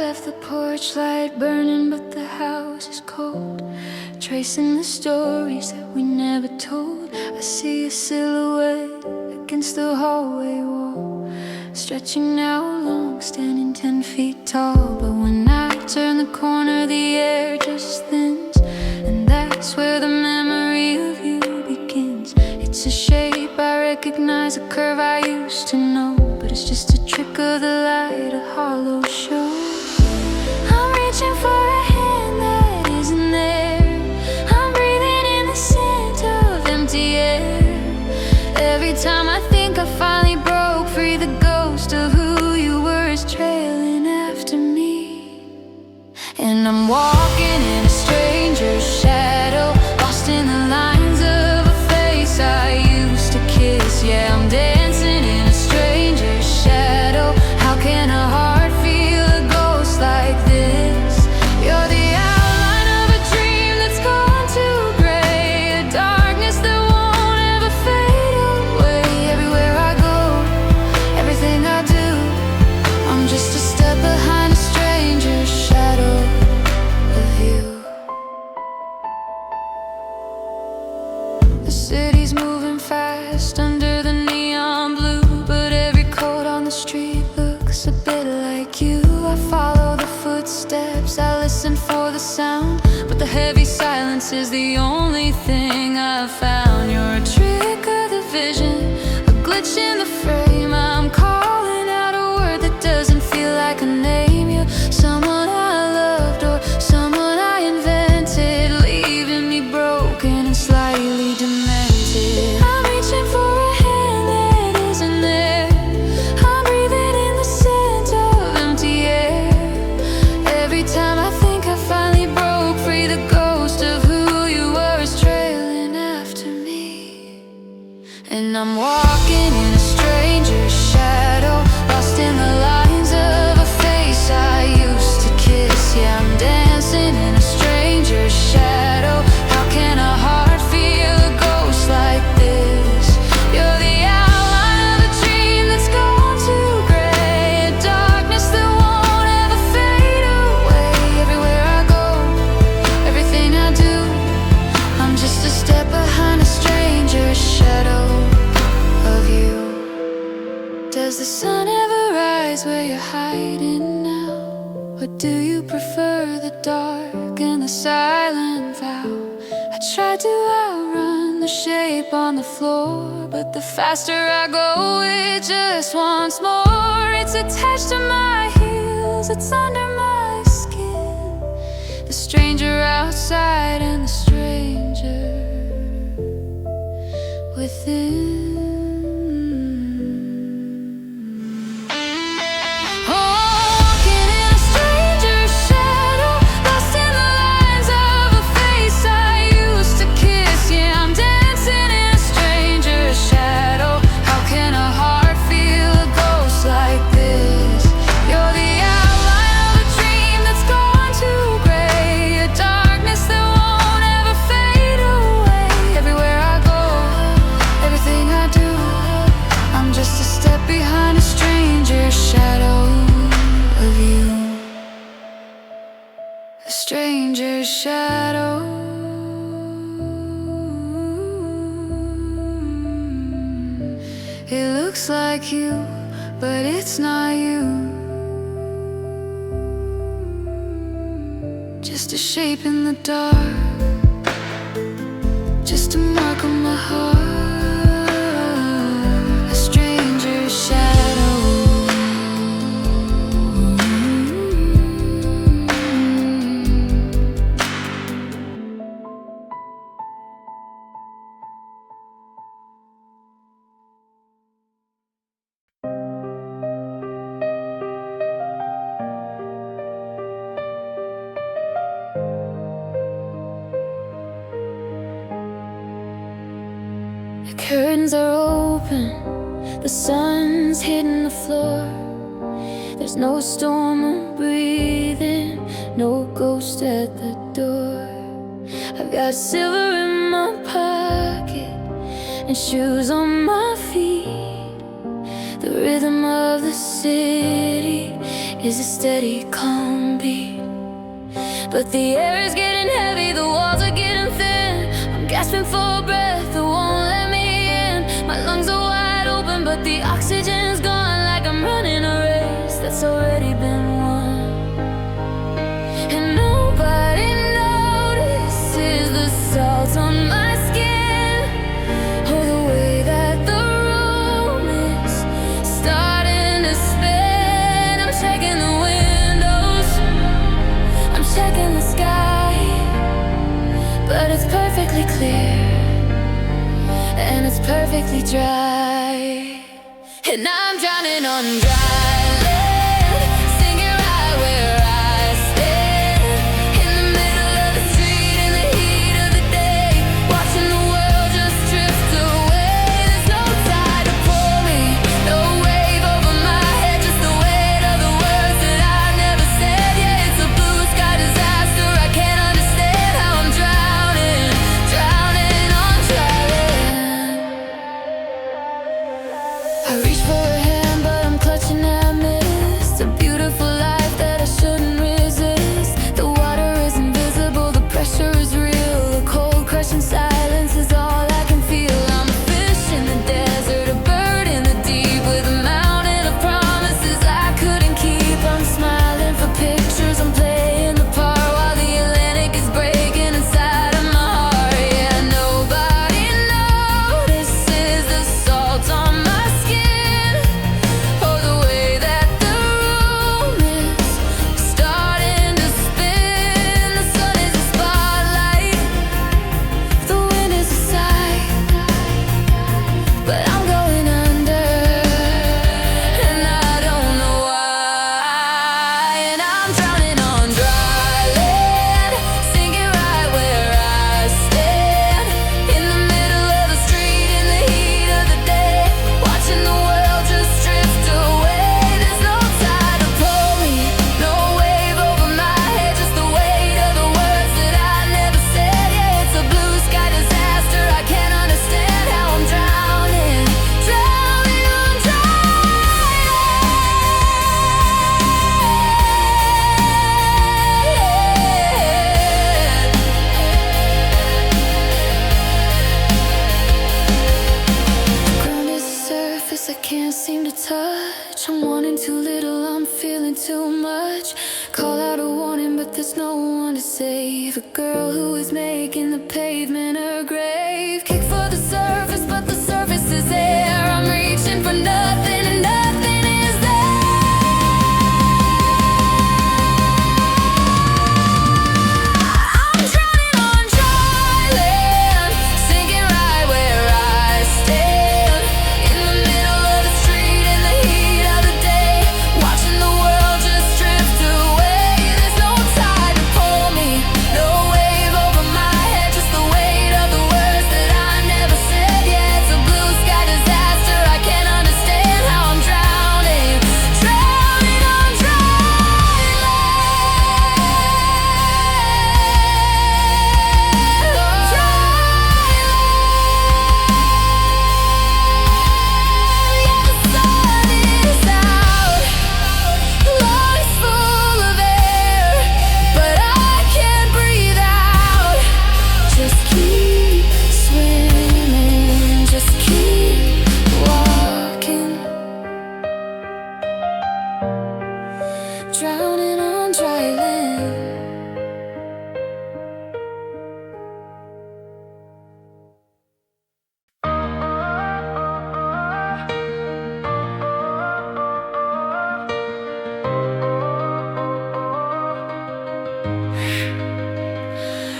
left the porch light burning, but the house is cold, tracing the stories that we never told. I see a silhouette against the hallway wall, stretching out long, standing 10 feet tall. But when I turn the corner, the air just thins, and that's where the memory of you begins. It's a shape I recognize, a curve I used to know, but it's just a trick of the light, a hollow show. I'm reaching for a hand that isn't there. I'm breathing in the scent of empty air. Every time I think I finally broke free, the ghost of who you were is trailing after me. And I'm walking in a stranger's shadow, lost in the lines of a face I used to kiss. Yeah, I'm dancing in a stranger's shadow. How can a heart feel a ghost like this? You're the outline of a dream that's gone to gray, a darkness that won't ever fade away. Everywhere I go, everything I do, I'm just a step behind a stranger's shadow of you. The city's moving fast under the neon blue, but every coat on the street looks a bit like you. I follow the footsteps, I listen for the sound, but the heavy silence is the only thing I've found. You're a trick of the vision, a glitch in the frame. I'm calling out a word that doesn't feel like a name. You're someone I loved or someone I invented, leaving me broken and slightly demented. I'm reaching for a hand that isn't there. I'm breathing in the scent of empty air. Every time I think I finally broke free, the ghost of who you were is trailing after me. And I'm walking in a stranger's shadow, lost in the lines of a face I used to kiss. Yeah, I'm dancing in a stranger's shadow. How can a heart feel a ghost like this? You're the outline of a dream that's gone to gray, a darkness that won't ever fade away. Everywhere I go, everything I do, I'm just a step behind a stranger's shadow of you. Does the sun ever rise where you're hiding now? Or do you prefer the dark and the silent vow? I tried to outrun the shape on the floor, but the faster I go, it just wants more. It's attached to my heels, it's under my skin. The stranger outside and the stranger within. A stranger's shadow. It looks like you, but it's not you. Just a shape in the dark, just a mark on my heart. A stranger's shadow. The curtains are open, the sun's hitting the floor. There's no storm I'm breathing, no ghost at the door. I've got silver in my pocket and shoes on my feet. The rhythm of the city is a steady, calm beat. But the air is getting heavy, the walls are getting thin. I'm gasping for breath, it won't let me in. My lungs are wide open, but the oxygen's gone. Like I'm running a race that's already been won. And nobody notices the salt on my skin, or the way that the room is starting to spin. I'm checking the windows, I'm checking the sky, but it's perfectly clear, and it's perfectly dry. And I'm drowning on dry land, singing right where I stand, in the middle of the street, in the heat of the day, watching the world just drift away. There's no tide to pull me, no wave over my head, just the weight of the words that I never said. Yeah, it's a blue sky disaster, I can't understand how I'm drowning, drowning on dry land. I reach for a hand, but I'm clutching at mist. A beautiful life that I shouldn't resist. The water is invisible, the pressure is real. The cold crushing silence is all I can feel. I'm a fish in the desert, a bird in the deep, with a mountain of promises I couldn't keep. I'm smiling for pictures, I'm playing the part, while the Atlantic is breaking inside of my heart. Yeah, nobody notices the salt on my skin, or the way that the room is starting to spin. The sun is a spotlight, the wind is a sigh, but I'm going under, and I don't know why. And I'm drowning on dry land, singing right where I stand, in the middle of the street, in the heat of the day, watching the world just drift away. There's no tide to pull me, no wave over my head, just the weight of the words that I never said. Yeah, it's a blue sky disaster, I can't understand how I'm drowning, drowning on dry land. The ground is a surface I can't seem to touch. I'm wanting too little, I'm feeling too much. Call out a warning, but there's no one to save. A girl who is making the pavement her grave. Kick for the surface, but the surface is there. I'm reaching for nothing, and nothing is there. I'm drowning on dry land, sinking right where I stand, in the middle of the street, in the heat of the day, watching the world just drift away. There's no tide to pull me, no wave over my head, just the weight of the words that I never said. Yeah, it's a blue sky disaster, I can't understand how I'm drowning, drowning on dry land. Yeah, the sun is out, lungs full of air, but I can't breathe out. Just keep swimming, just keep walking, drowning on dry land.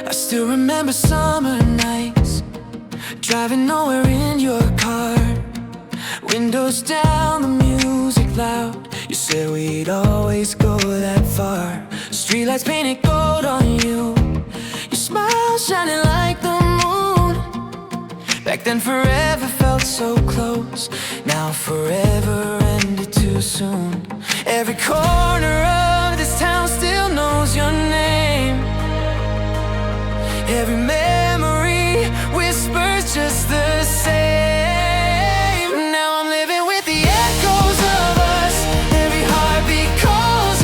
I still remember summer nights, driving nowhere in your car, windows down, the music loud. You said we'd always go that far. Streetlights painted gold on you, your smile shining like the moon. Back then forever felt so close, now forever ended too soon. Every corner of this town still knows your name. Every memory whispers just the same. Now I'm living with the echoes of us. Every heartbeat calls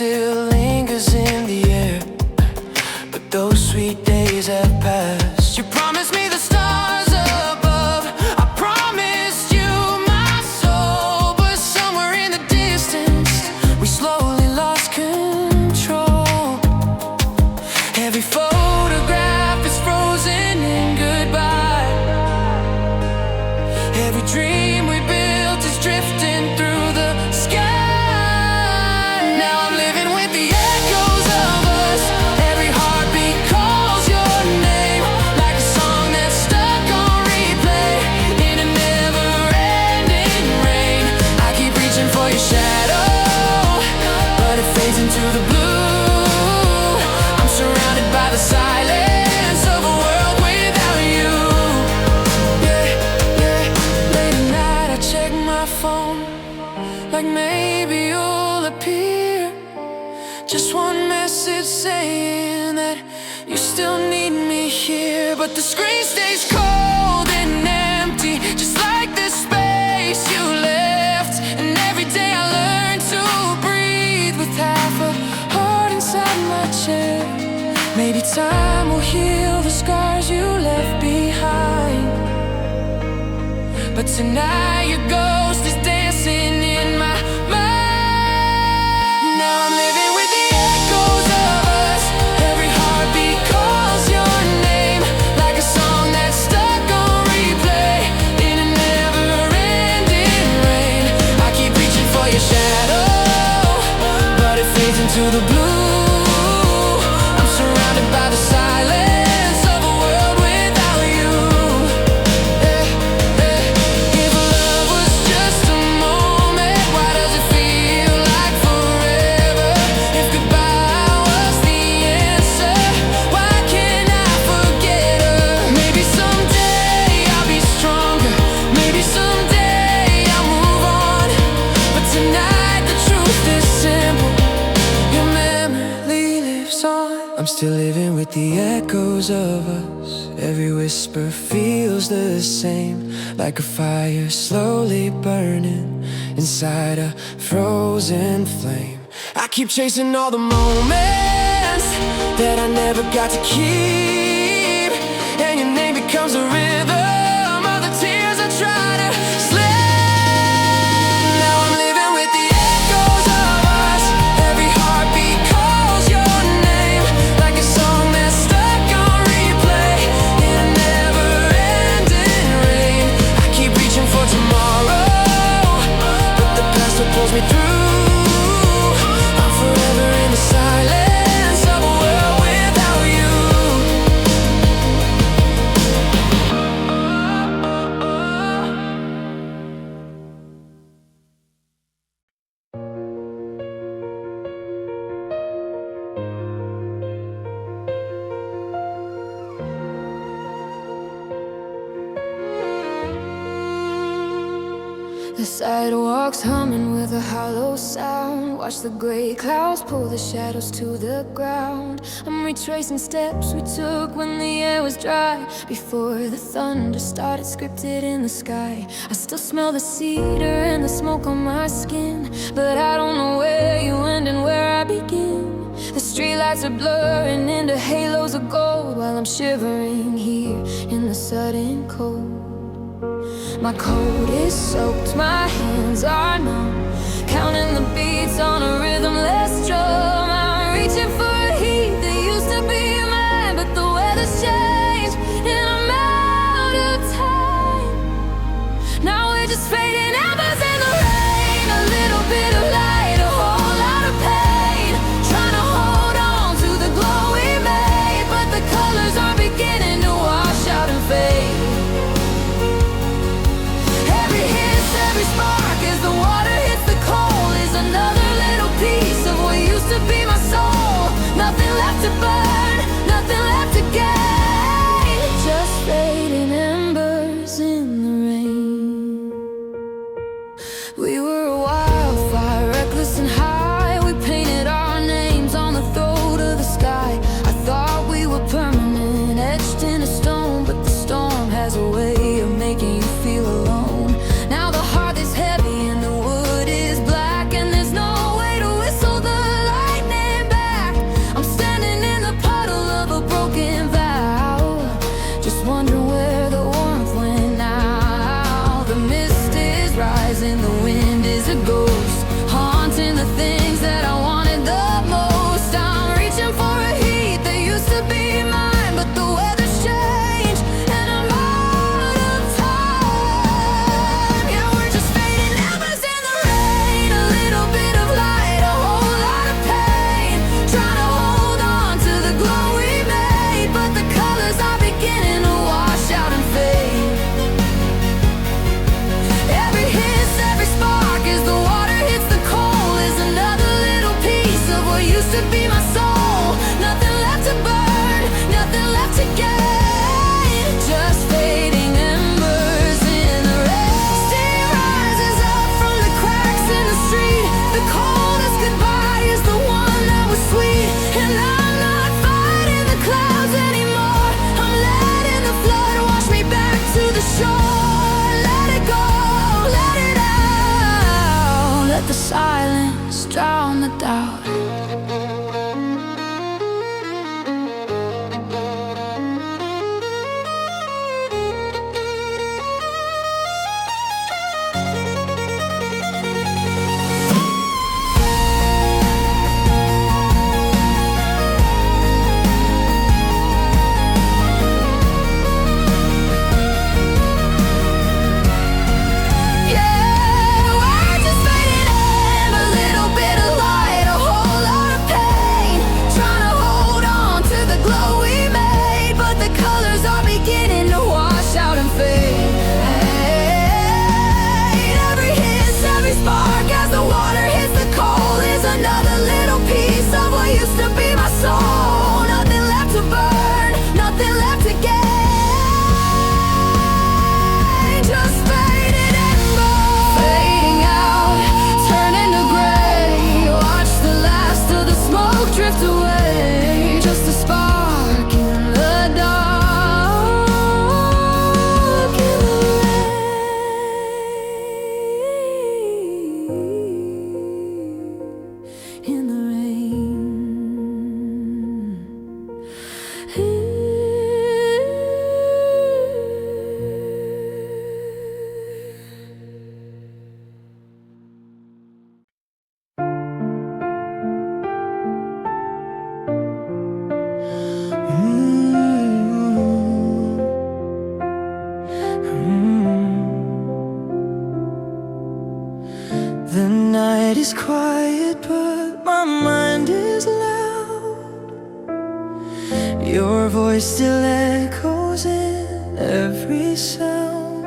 still lingers in the air, but those sweet days have passed. You promised me the stars above, I promised you my soul, but somewhere in the distance we slowly lost control. Every photograph is frozen in goodbye. Every dream we built is drifting through the sky. Now I'm living with the echoes of us. Every heartbeat calls your name, like a song that's stuck on replay in a never-ending rain. I keep reaching for your shadow, but it fades into the blue. I'm surrounded by the silence of a world without you. Yeah, yeah. Late at night I check my phone, like maybe you'll appear. Just one message saying that you still need me here, but the screen stays cold and empty, just like the space you left. And every day I learn to breathe with half a heart inside my chest. Maybe time will heal the scars you left behind, but tonight your ghost is dancing in my mind. Now I'm living with the echoes of us. Every heartbeat calls your name, like a song that's stuck on replay in a never-ending rain. I keep reaching for your shadow, but it fades into the blue. I'm surrounded by the silence of a world without you. Yeah, yeah. If love was just a moment, why does it feel like forever? If goodbye was the answer, why can't I forget her? Maybe someday I'll be stronger, maybe someday I'll move on, but tonight the truth is simple, your memory lives on. I'm still living with the echoes of us. Every whisper feels the same, like a fire slowly burning inside a frozen flame. I keep chasing all the moments that I never got to keep, and your name becomes the rhythm of the tears I try to sleep. Now I'm living with the echoes of us. Every heartbeat calls your name, like a song that's stuck on replay in a never-ending rain. I keep reaching for tomorrow, but the past still pulls me through. I'm forever in the silence of a world without you. The sidewalks humming with a hollow sound. Watch the gray clouds pull the shadows to the ground. I'm retracing steps we took when the air was dry, before the thunder started scripted in the sky. I still smell the cedar and the smoke on my skin, but I don't know where you end and where I begin. The streetlights are blurring into halos of gold, while I'm shivering here in the sudden cold. My coat is soaked, my hands are numb, counting the beats on a rhythmless drum. I'm reaching for a heat that used to be mine, but the weather's changed and I'm out of time. Now we're just fading embers in the rain, a little bit of light, a whole lot of pain, trying to hold on to the glow we made, but the colors are beginning to wash out and fade. Every spark as the water hits the coal is another little piece of what used to be. voice still echoes in every sound.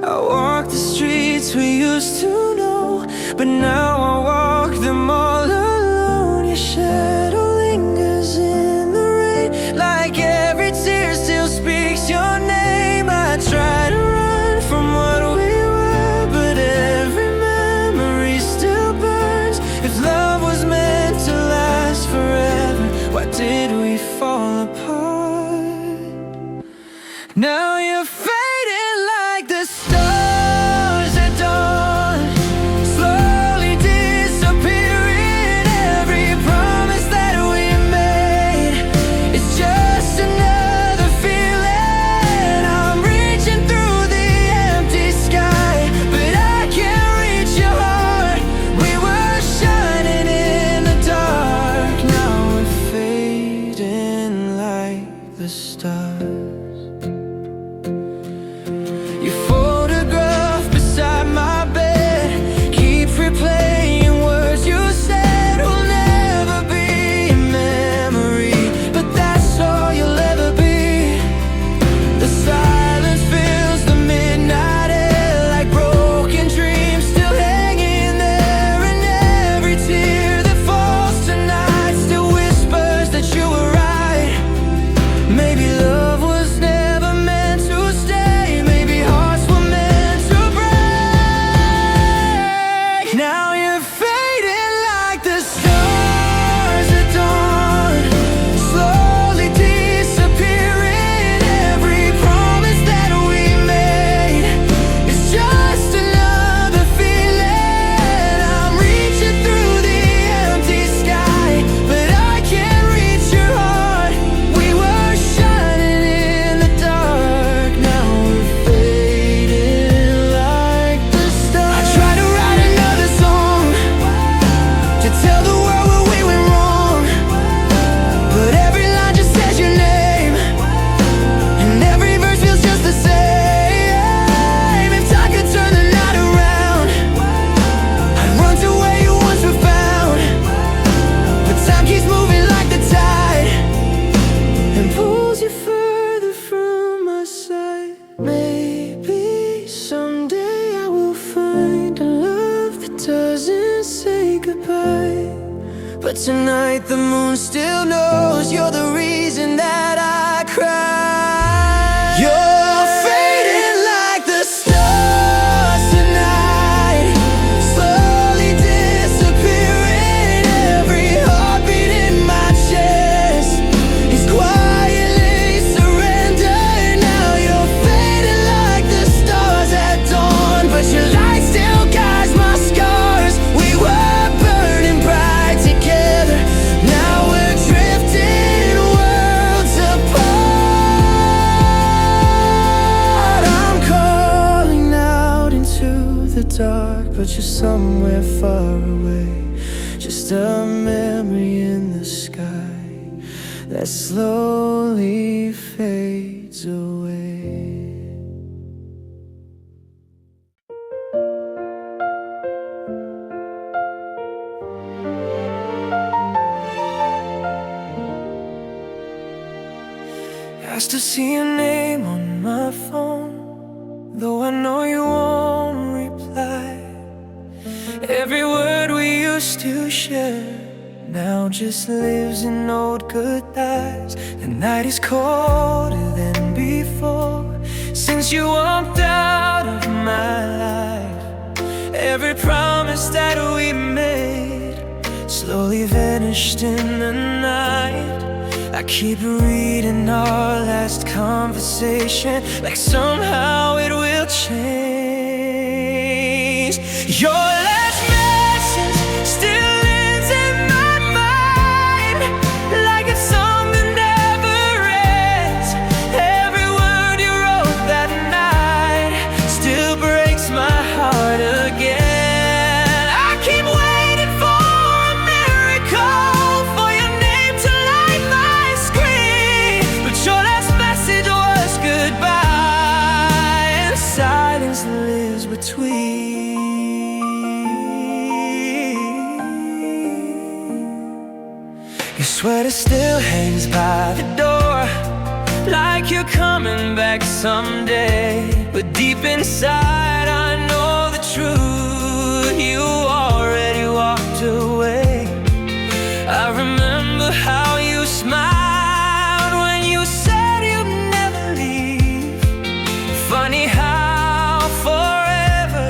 I walk the streets we used to know, but now I walk them all alone. Your shadow lingers in the rain, like every tear still speaks your name. I try to run from what we were, but every memory still burns. If love was meant to last forever, why did we fall apart? Now you're fading like the stars at dawn, slowly disappearing. Every promise that we made is just another feeling. I'm reaching through the empty sky, but I can't reach your heart. We were shining in the dark, now we're fading like the stars. Your photograph beside my bed keeps replaying words you said will never be a memory, but that's all you'll ever be. The silence fills the midnight air like broken dreams still hanging there, and every tear that falls tonight still whispers that you were right. Maybe love was never meant to stay, maybe hearts were meant to break. Now you're fading like the stars at dawn, slowly disappearing. Every promise that we made is just another feeling. I'm reaching through the empty sky, but I can't reach your heart. We were shining in the dark, now we're fading like the stars. I try to write another song to tell the world where we went wrong, but every line just says your name, and every verse feels just the same. If time could turn the night around, I'd run to where you once were found, but time keeps moving like the tide and pulls you further from my side. Maybe someday I will find a love that doesn't say goodbye, but tonight the moon still knows you're the reason that I cry. You're fading like the stars tonight, slowly disappearing. Every heartbeat in my chest is quietly surrendered. Now you're fading like the stars at dawn, but your light still guides my scars. We were burning bright together, now we're drifting worlds apart. I'm calling out into the dark, but you're somewhere far away, just a memory in the sky that slowly fades away. I still see your name on my phone, though I know you won't reply. Every word we used to share now just lives in old goodbyes. The night is colder than before since you walked out of my life. Every promise that we made slowly vanished in the night. I keep reading our last conversation, like somehow it will change. Your last message still lives in my mind, like a song that never ends. Every word you wrote that night still breaks my heart again. I keep waiting for a miracle, for your name to light my screen, but your last message was goodbye, and silence lives between. Your sweater still hangs by the door, someday. But deep inside I know the truth. You already walked away. I remember how you smiled when you said you'd never leave. Funny how forever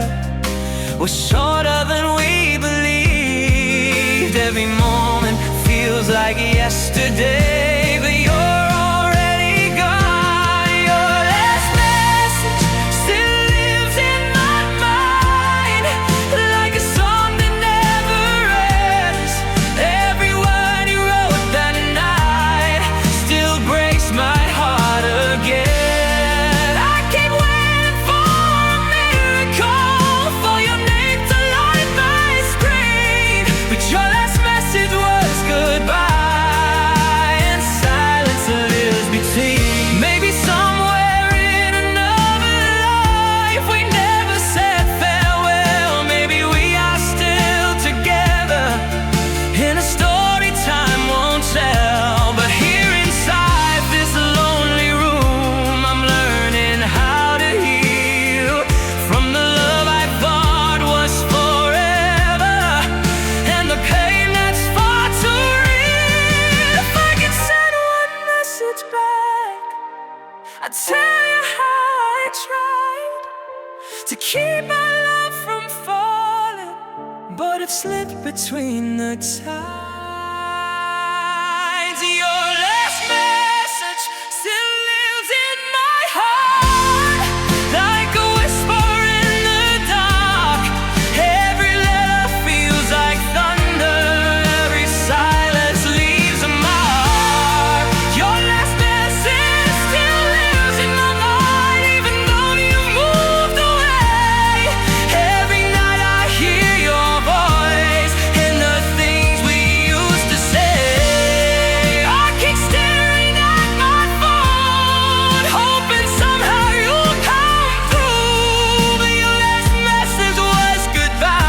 was shorter than we believed. Every moment feels like yesterday, but you're already gone. Your last message still lives in my mind, like a song that never ends. Every word you wrote that night still breaks my heart again. I keep waiting for a miracle, for your name to light my screen, but your last message was goodbye, and silence lives between. Maybe somewhere in another life we never said farewell. Maybe we are still together in a story time won't tell. But here inside this lonely room, I'm learning how to heal from the love I thought was forever, and the pain that's far too real. If I could send one message back, I'd tell you how I tried to keep my love from falling, but it slipped between the tides. Your last message still lives in my heart, like a whisper in the dark. Every letter feels like thunder, every silence leaves a mark. Your last message still lives in my mind, even though you've moved away. Every night I hear your voice and the things we used to say. I keep staring at my phone, hoping somehow you'll come through, but your last message was goodbye,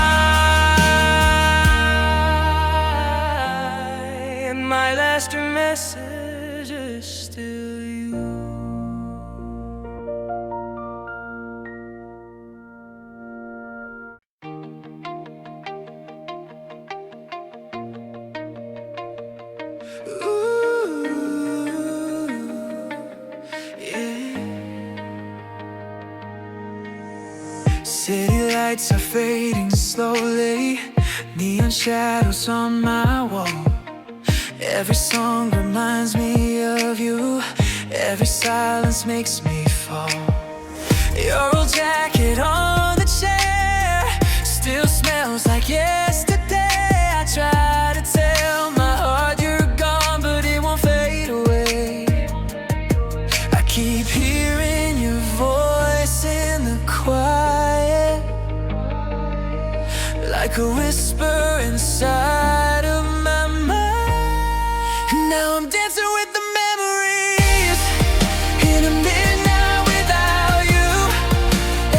and my last message is still you. Ooh, yeah. City lights are fading slowly, neon shadows on my wall. Every song reminds me of you, every silence makes me fall. Your old jacket on the chair still smells like yesterday. I try to tell my heart you're gone, but it won't fade away. I keep hearing your voice in the quiet, like a whisper inside of my mind. Now I'm dancing with the memories in a midnight without you.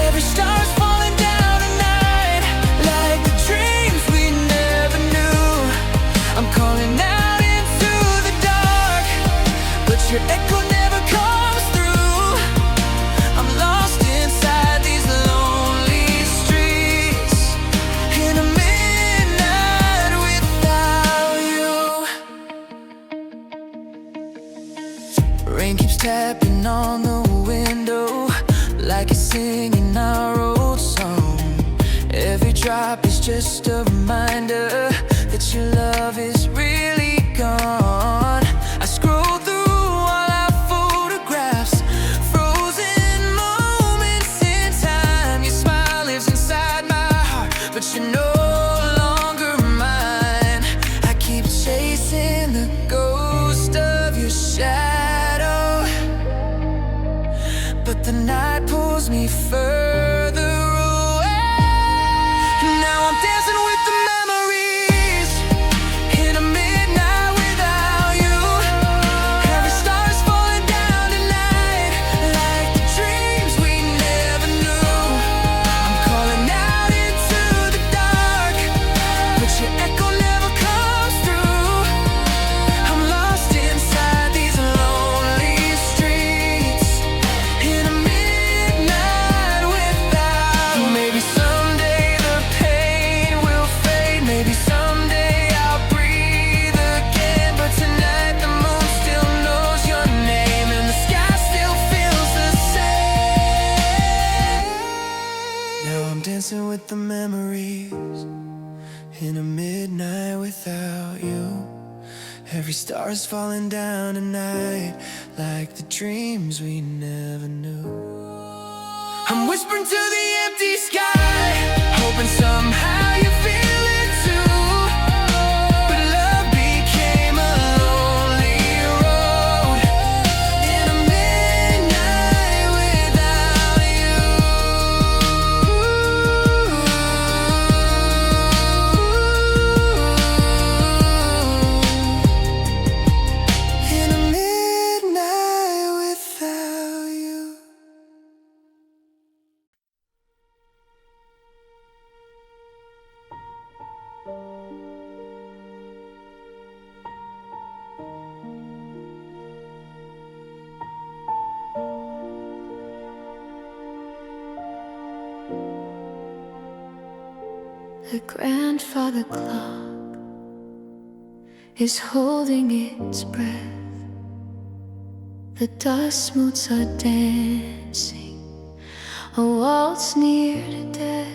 Every star's falling down tonight, like the dreams we never knew. I'm calling out into the dark, but your echo never comes through. I'm lost inside these lonely streets in a midnight without you. Rain keeps tapping on the window, like it's singing our old song. Every drop is just a reminder that your love is really gone. I scroll through all our photographs, frozen moments in time. Your smile lives inside my heart, but you're no longer mine. I keep chasing the ghost of your shadow, but the night pulls me further away. Now I'm dancing with the memories in a midnight without you. Every star's falling down tonight, like the dreams we never knew. I'm calling out into the dark, but your echo never comes through. I'm lost inside these lonely streets in a Every star's falling down tonight, like the dreams we never knew. I'm whispering to the empty sky, hoping somehow you feel it too. But love became a lonely road in a midnight without you. In a midnight without you. The grandfather clock is holding its breath. The dust motes are dancing a waltz near to death.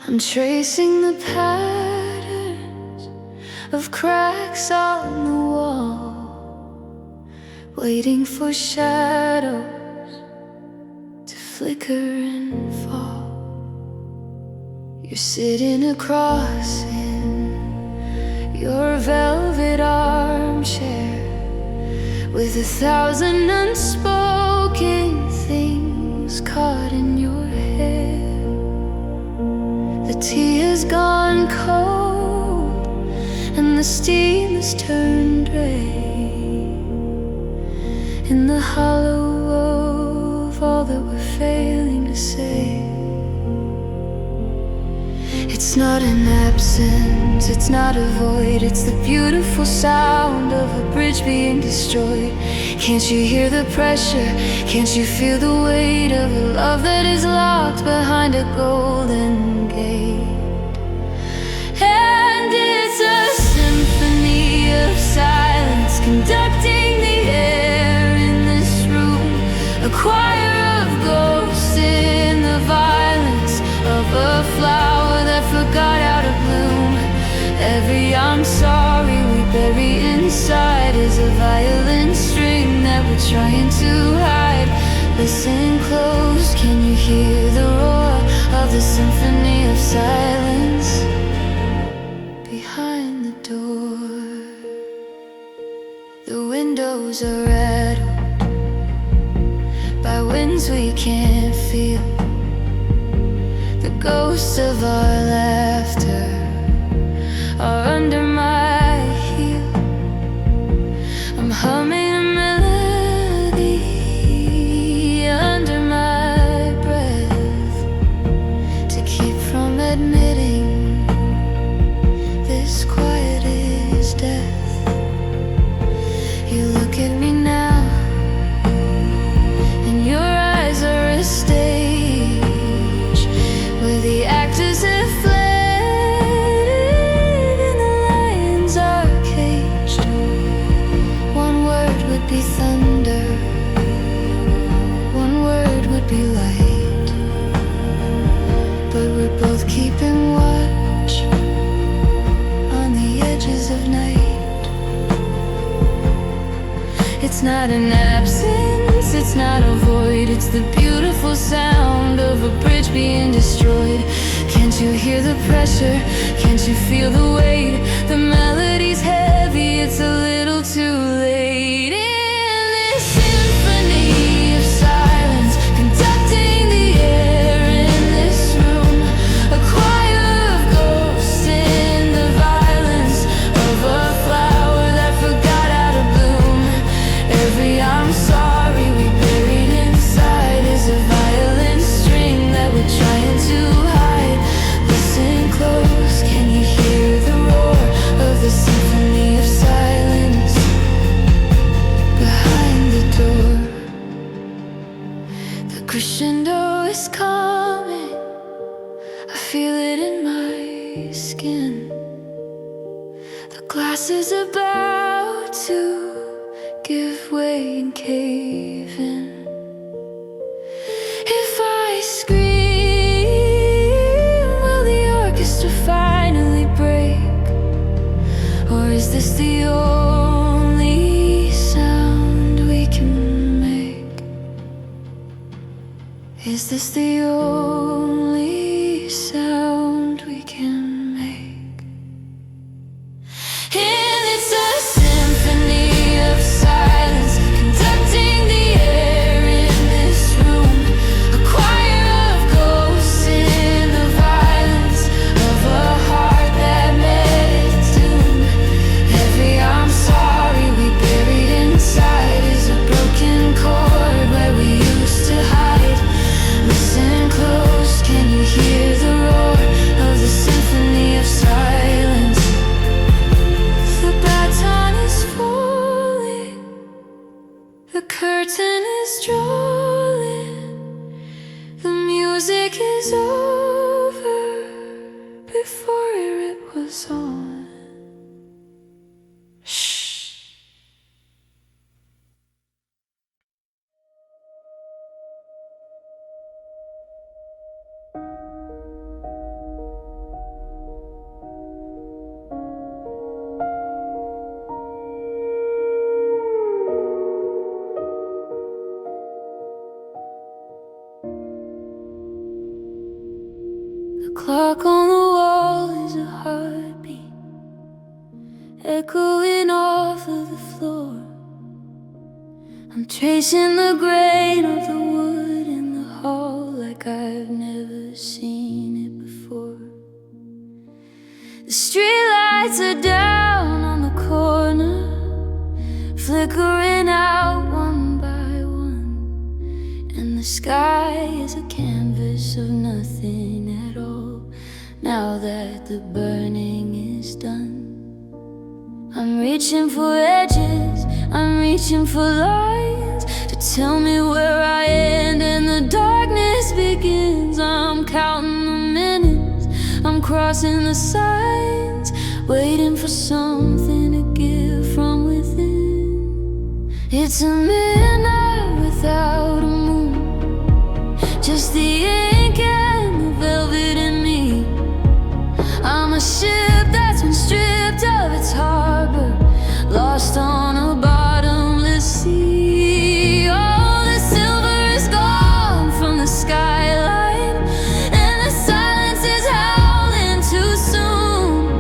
I'm tracing the patterns of cracks on the wall, waiting for shadows to flicker and fall. You're sitting across in your velvet armchair with 1,000 unspoken things caught in your hair. The tea has gone cold and the steam has turned gray in the hollow of all that we're failing to say. It's not an absence, it's not a void, it's the beautiful sound of a bridge being destroyed. Can't you hear the pressure? Can't you feel the weight of a love that is locked behind a golden gate? And it's a symphony of silence conducting the air in this room, a choir of ghosts in the violence of a flower that forgot how to bloom. Every I'm sorry we bury inside is a violin string that we're trying to hide. Listen close, can you hear the roar of the symphony of silence behind the door? The windows are rattled by winds we can't feel. The ghosts of our laughter are under my heel. I'm humming a melody under my breath to keep from admitting this quiet is death. You look at me now and your eyes are a stage where the actors have fled and the lions are caged. One word would be thunder, one word would be light, but we're both keeping watch on the edges of night. It's not an absence, it's not a void, it's the beautiful sound of a bridge being destroyed. Can't you hear the pressure? Can't you feel the weight? The melody's heavy, it's a little too late. In this symphony of silence conducting the air in this room, a choir of ghosts in the violence of a flower that forgot how to bloom. Every I'm sorry we buried inside is a violin string that we're trying to hide. Listen close, can you hear the roar of the symphony of silence behind the door? The crescendo is coming, I feel it in my skin. The glass is about to give way and cave in. If I scream, will the orchestra finally break? Or is Is this the only sound we can make? Is this the only sound we can make? And it's a symphony of silence, conducting the air in this room, a choir of ghosts in the violence of a heart that met its doom. Every I'm sorry we buried inside is a broken chord where we used to hide. Listen close, can you hear the roar of the symphony of silence? The baton is falling, the curtain is drawing, the music is over before it was on. Shh. The clock on the wall is a heartbeat, echoing off of the floor. I'm tracing the grain of the wood in the hall like I've never seen it before. The streetlights are down on the corner, flickering out one by one, and the sky is a canvas of nothing at all. Now that the burning is done, I'm reaching for edges, I'm reaching for lines to tell me where I end and the darkness begins. I'm counting the minutes, I'm crossing the signs, waiting for something to give from within. It's a midnight without a moon, just the ink and the velvet in me. I'm a ship that's been stripped of its harbor, lost on a bottomless sea. All the silver is gone from the skyline, and the silence is howling too soon.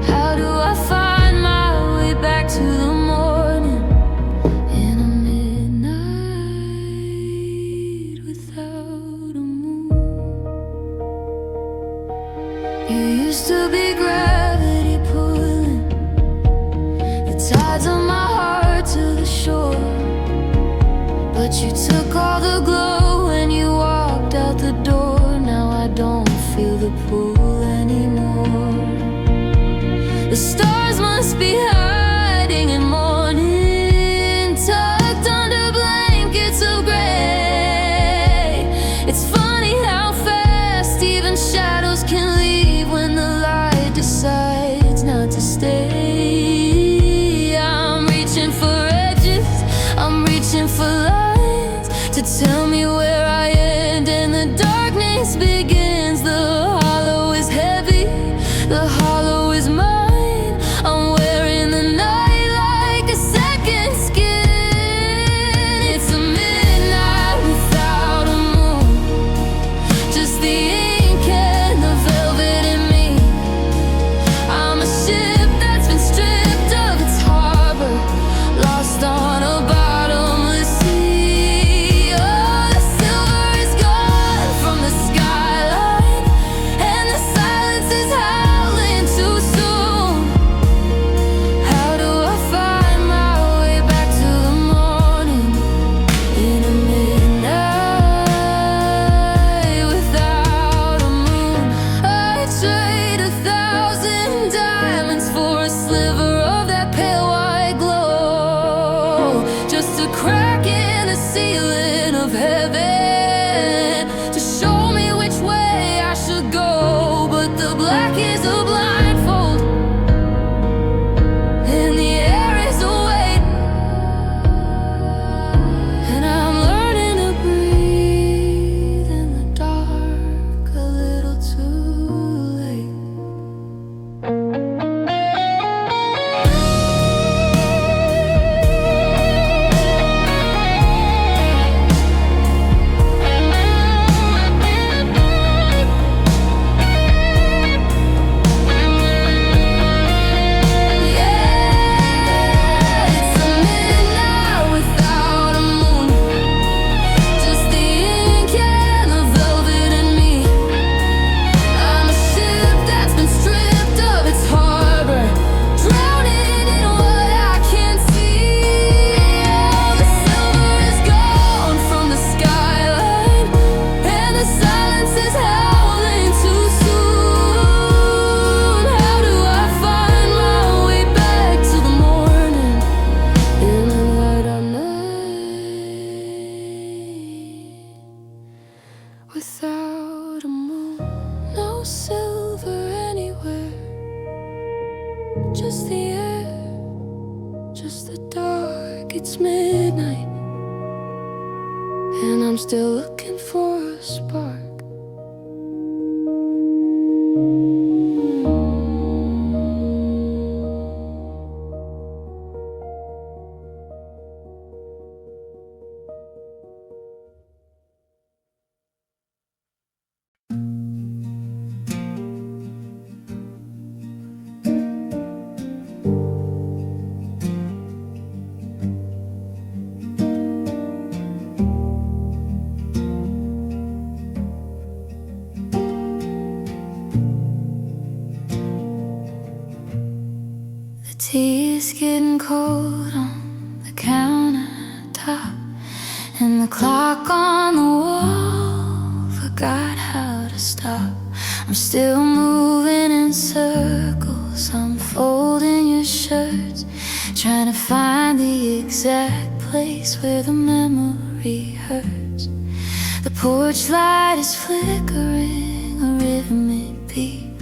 How do I find my way back to the morning in a midnight without a moon? You used to be gravity pulling the tides of my heart to the shore, but you took all the glow when you walked out the door. Now I don't feel the pull anymore. The stars must be hiding in morning, tucked under blankets of gray. It's funny how fast even shadows can leave when the light decides not to stay. I'm reaching for edges, I'm reaching for lines to tell me where I end and the darkness begins. The hollow is heavy, the hollow is mine. I'm wearing the night like a second skin. It's a midnight without a moon, just the ink and the velvet in me. I'm a ship that's been stripped of its harbor, lost on a bottomless sea. Oh, the silver is gone from the skyline, and the silence is howling too midnight, and I'm still looking for a spark. The tea is getting cold on the countertop, and the clock on the wall forgot how to stop. I'm still moving in circles, I'm folding your shirts, trying to find the exact place where the memory hurts. The porch light is flickering, a rhythmic beat,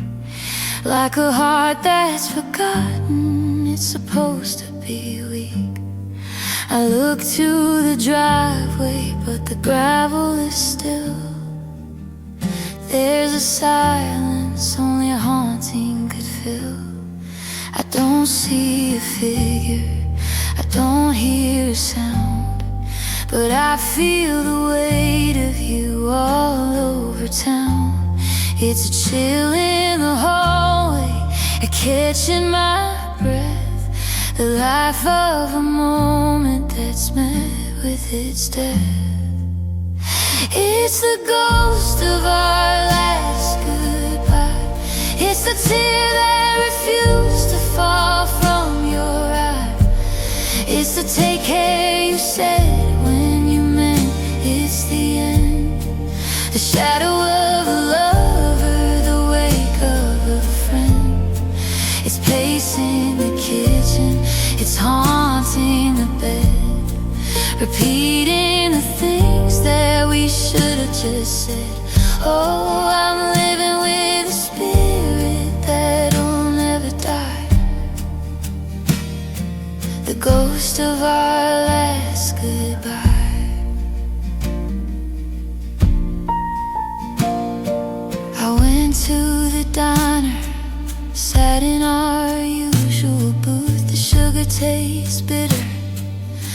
like a heart that's forgotten it's supposed to be weak. I look to the driveway, but the gravel is still. There's a silence only a haunting could fill. I don't see a figure, I don't hear a sound, but I feel the weight of you all over town. It's a chill in the hallway, a catching my breath, the life of a moment that's met with its death. It's the ghost of our last goodbye. It's the tear that refused to fall from your eye. It's the take care you said when you meant it's the end. The shadow of a lover, the wake of a friend. It's pacing the kitchen, it's haunting the bed, repeating the things that we should have just said. Oh, I'm living with a spirit that'll never die, the ghost of our last goodbye. I went to the diner, sat in our usual booth. The sugar tastes bitter,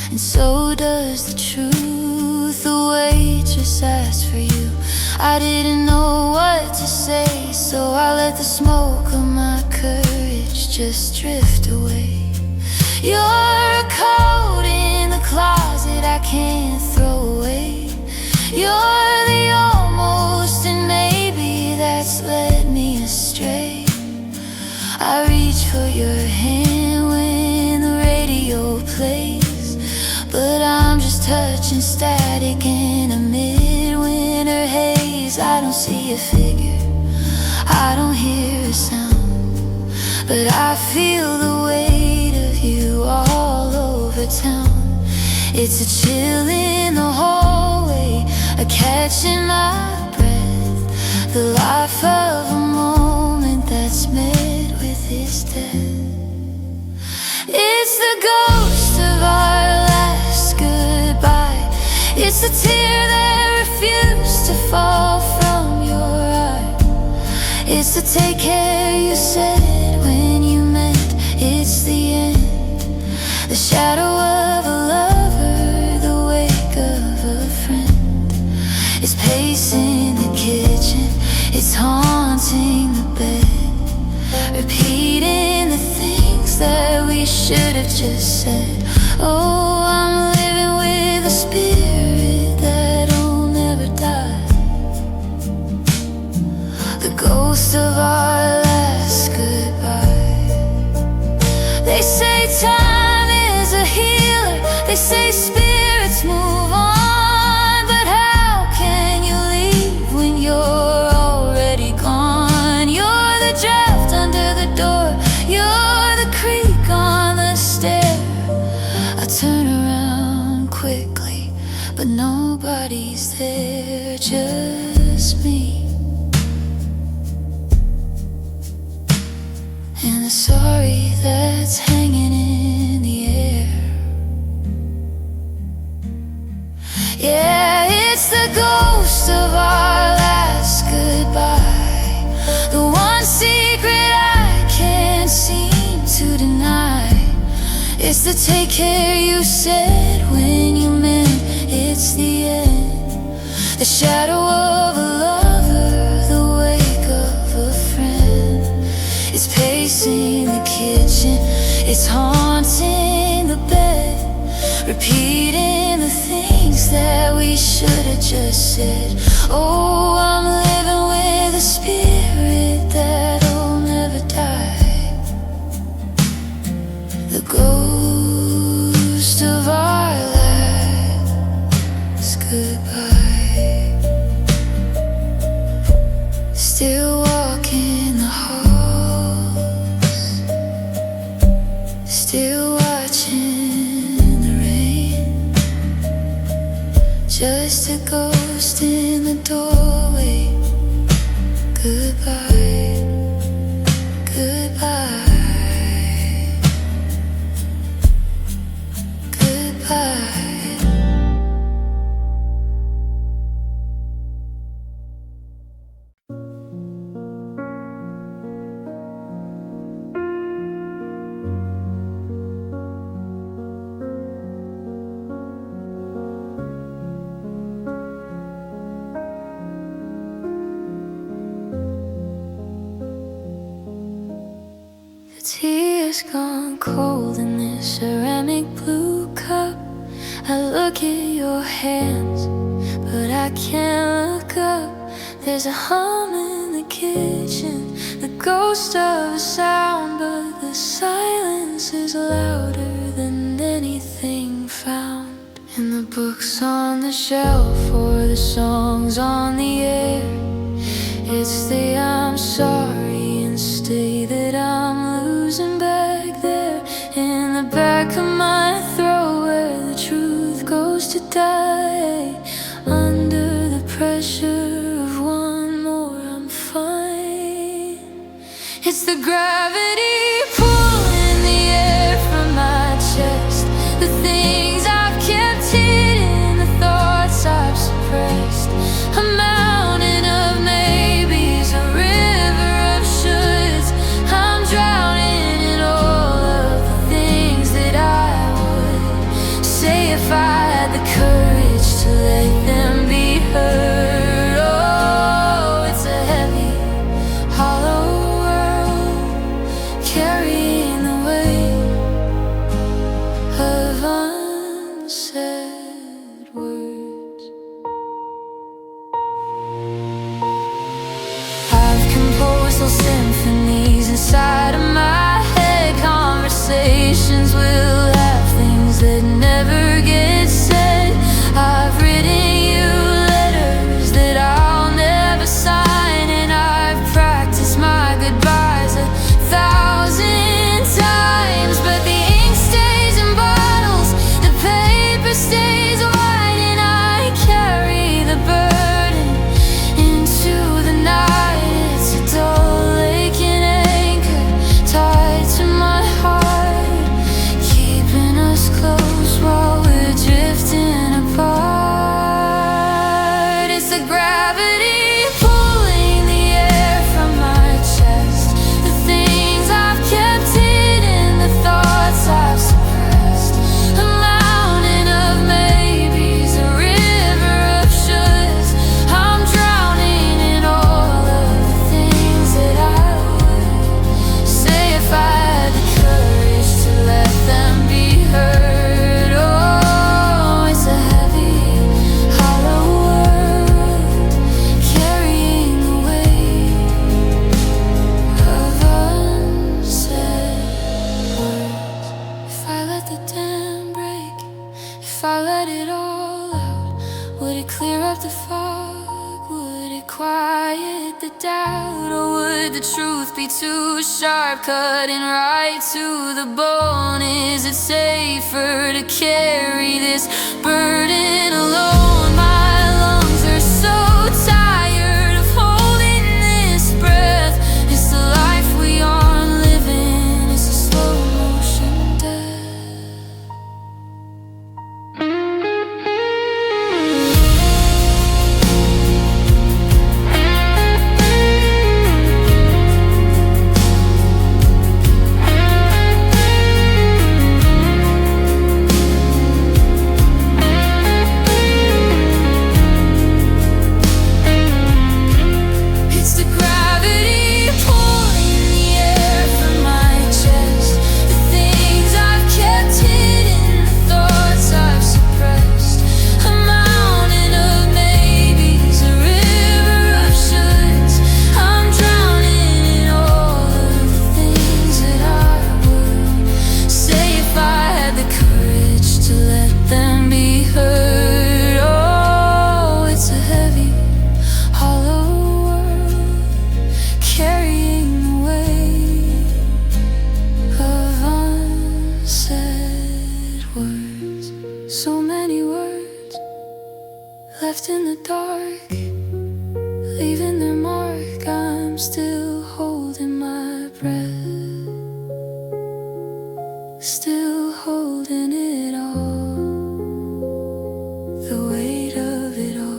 and so does the truth. The waitress asked for you, I didn't know what to say, so I let the smoke of my courage just drift away. You're a coat in the closet I can't throw away. You're the almost, and maybe that's led me astray. I reach for your hand when the radio plays, but I'm just touching static in a midwinter haze. I don't see a figure, I don't hear a sound, but I feel the weight of you all over town. It's a chill in the hallway, a catch in my breath, the life of a moment that's met with its death. It's the ghost of our last goodbye. It's the tear that refused to fall from your eye. It's the take care you said when you meant it's the end. The shadow of a lover, the wake of a friend. It's pacing the kitchen, it's haunting the bed, repeating the things that we should have just said. Oh, I'm living with a spirit that'll never die, the ghost of our last goodbye. They say time is a healer, they say spirits move on, but how can you leave when you're already gone? You're the draft under the door, you're the creak on the stair. I turn around quickly, but nobody's there, just me and the sorry that's hanging in the air. the ghost of our last goodbye, the one secret I can't seem to deny. It's the take care you said when you meant it's the end. The shadow of a lover, the wake of a friend. It's pacing the kitchen, it's haunting the bed, repeating the things that we should have just said. Oh, I'm living with a spirit that'll never die, the ghost of our last goodbye. Still walking the halls, still watching the rain, just a ghost in the doorway. Goodbye, goodbye, goodbye. Tears gone cold in this ceramic blue cup. I look at your hands, but I can't look up. There's a hum in the kitchen, the ghost of a sound, but the silence is louder than anything found. In the books on the shelf or the songs on the air, it's the I'm sorry and stay that I'm losing back there in the back of my throat, where the truth goes to die. Under the pressure of one more, I'm fine. It's the gravity pulling the air from my chest, the things I've kept hidden, the thoughts I've suppressed. A mountain of maybes, a river of shoulds. I'm drowning in all of the things that I would say if I had the courage to let them be heard. Oh, it's a heavy, hollow world, carrying the weight of unsaid words. I've composed those symphonies inside of my head. Conversations will have things that never get said. I've written you letters that I'll never sign, and I've practiced my goodbyes 1,000 times. But the ink stays in bottles, the paper stays white, and I carry the burden into the night. It's a dull aching anchor tied to my heart, keeping us close while we're drifting apart. It's the gravity pulling the air from my chest, the things I've kept hidden, the thoughts I've suppressed. A mountain of maybes, a river of shoulds. I'm drowning in all of the things that I would say if I had the courage to let them be heard. Oh, it's a heavy, hollow world, carrying the weight of unsaid words. If I let the dam break, if I let it all out, would it clear up the fog? Would it quiet the doubt? Or would the truth be too sharp, cutting right to the bone? Is it safer to carry this burden alone? My lungs are so tired of holding this breath. It's the life we aren't living, it's a slow motion death. many words left in the dark, leaving their mark. I'm still holding my breath, still holding it all, the weight of it all.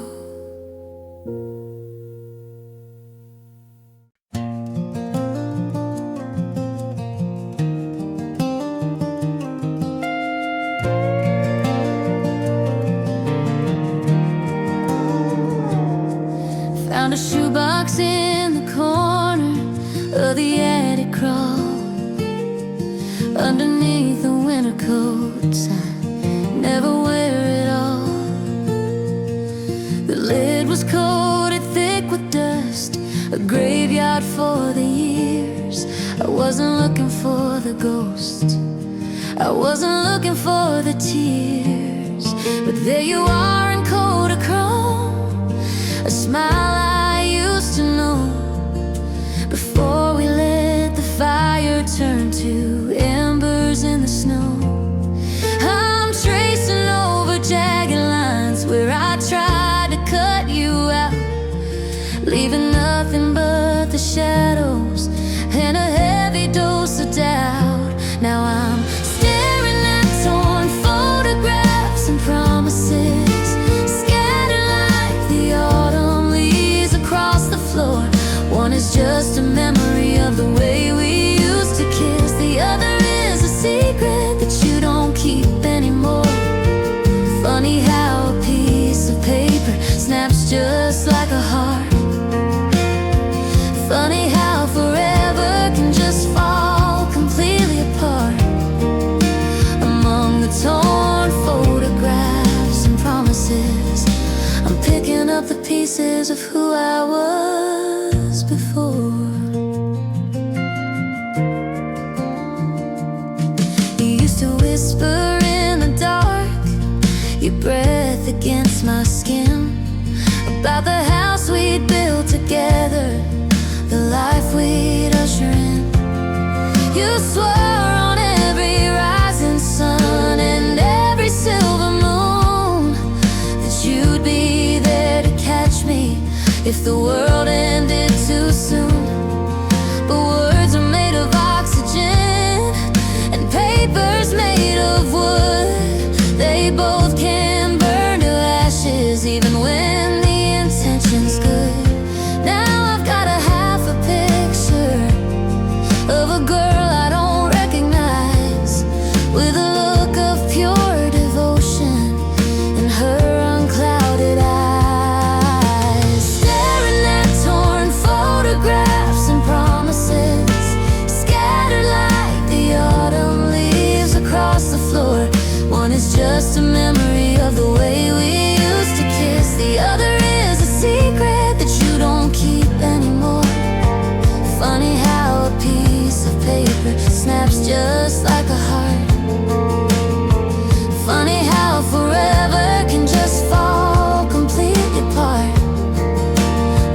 Found a shoebox in the corner of the attic crawl, underneath the winter coats I never wear at all. The lid was coated thick with dust, a graveyard for the years. I wasn't looking for the ghosts, I wasn't looking for the tears, but there you are in Kodachrome, a smile I used to know before we let the fire turn to embers in the snow. I'm tracing over jagged lines where I tried to cut you out, leaving nothing but the shadows and a heavy dose of doubt. Now I'm staring at torn photographs and promises, scattered like the autumn leaves across the floor. One is just a memory of the way we used to kiss, the other is a secret that you don't keep anymore. Funny how a piece of paper snaps just like a heart. Funny how forever can just fall completely apart. Among the torn photographs and promises, I'm picking up the pieces of who I was before. You used to whisper in the dark, your breath against my skin, about the house we'd built together, the life we'd usher in. You swore on every rising sun and every silver moon that you'd be there to catch me if the world ended too soon. But words are made of oxygen and paper's made of wood. They both can burn to ashes even when the intention's good. Now I've got a half a picture of a girl I don't recognize, with a look of pure devotion in her unclouded eyes. Staring at torn photographs and promises, scattered like the autumn leaves across the floor. One is just a memory of the way we used to kiss, the other is a secret that you don't keep anymore. Funny how a piece of paper snaps just like a heart. Funny how forever can just fall completely apart.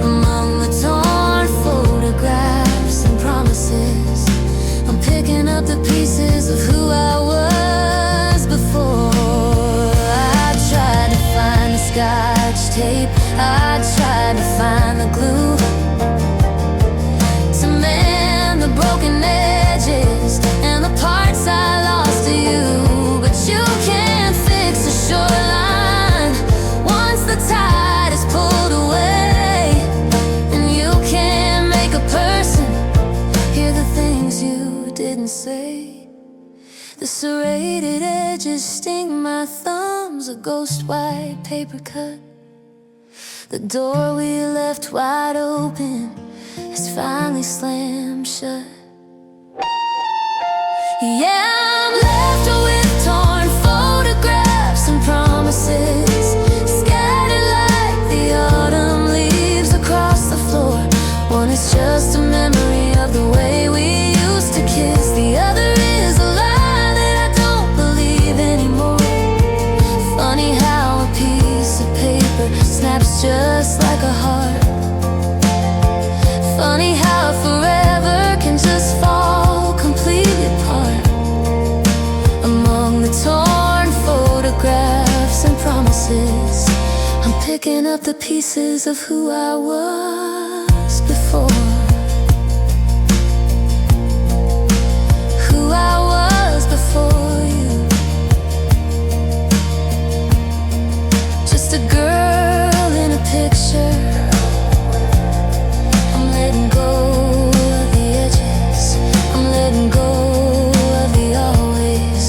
Among the torn photographs and promises, I'm picking up the pieces of who I was before. I tried to find the scotch tape, I tried to find the glue to mend the broken edges and the parts I lost to you. But you can't fix a shoreline once the tide is pulled away, and you can't make a person hear the things you didn't say. The serrated edges sting my thumbs, a ghost white paper cut. The door we left wide open is finally slammed shut. Yeah, I'm left with torn photographs and promises, scattered like the autumn leaves across the floor. One is just a memory of the way we used to kiss, the other is a lie that I don't believe anymore. Funny how a piece of paper snaps just like a heart. Funny how forever can just fall completely apart. picking up the pieces of who I was before. Who I was before you. Just a girl in a picture. I'm letting go of the edges. I'm letting go of the always.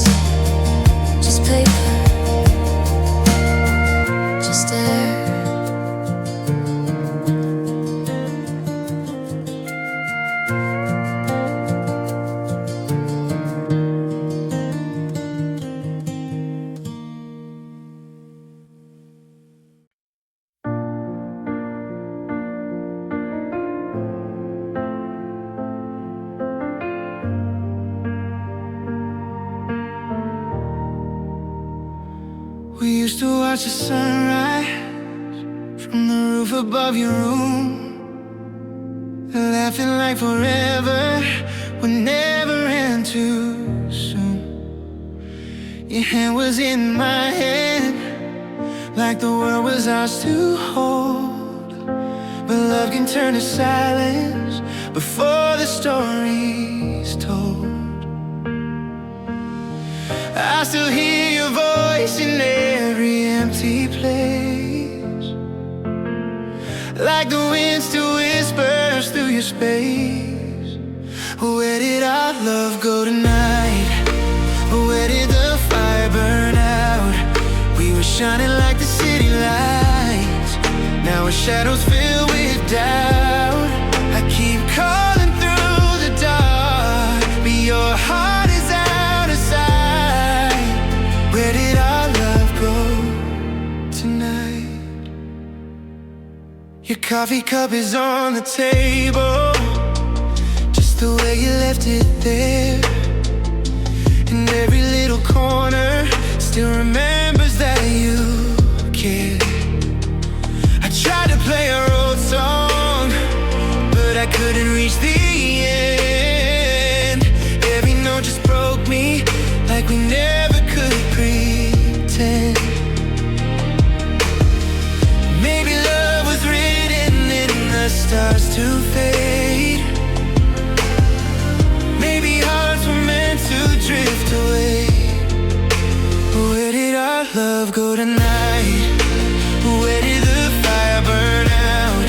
Just paper, just air. We used to watch the sunrise from the roof above your room, laughing like forever would never end too soon. Your hand was in my hand, like the world was ours to hold. But love can turn to silence before the story's told. I still hear your voice in every empty place, like the wind still whispers through your space. Where did our love go tonight? Where did the fire burn out? We were shining like the city lights. Now our shadows fill with doubt. I keep calling through the dark, but your heart is out of sight. Where did our love go tonight? Your coffee cup is on the table, just the way you left it there. And every little corner still remembers that you cared. I tried to play our old song, but I couldn't reach the end. Every note just broke me, like we never could pretend. Maybe love was written in the stars to fade. Maybe hearts were meant to drift away. Where did our love go tonight? Where did the fire burn out?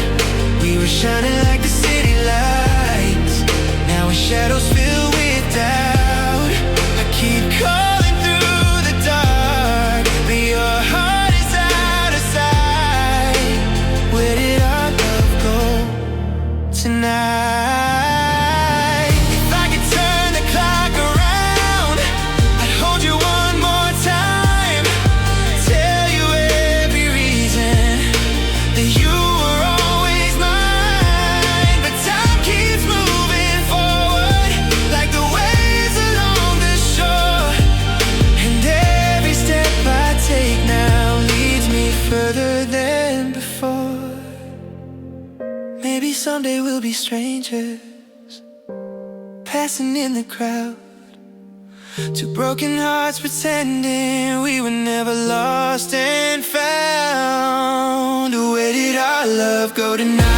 We were shining like the city lights. Now our shadows fill with doubt. I keep calling through the dark, but your heart is out of sight. Where did our love go tonight? If I could turn the clock around, I'd hold you one more time, tell you every reason that you were always mine. But time keeps moving forward, like the waves along the shore. And every step I take now leads me further than before. Maybe someday we'll be strangers, passing in the crowd. Two broken hearts pretending we were never lost and found. Where did our love go tonight?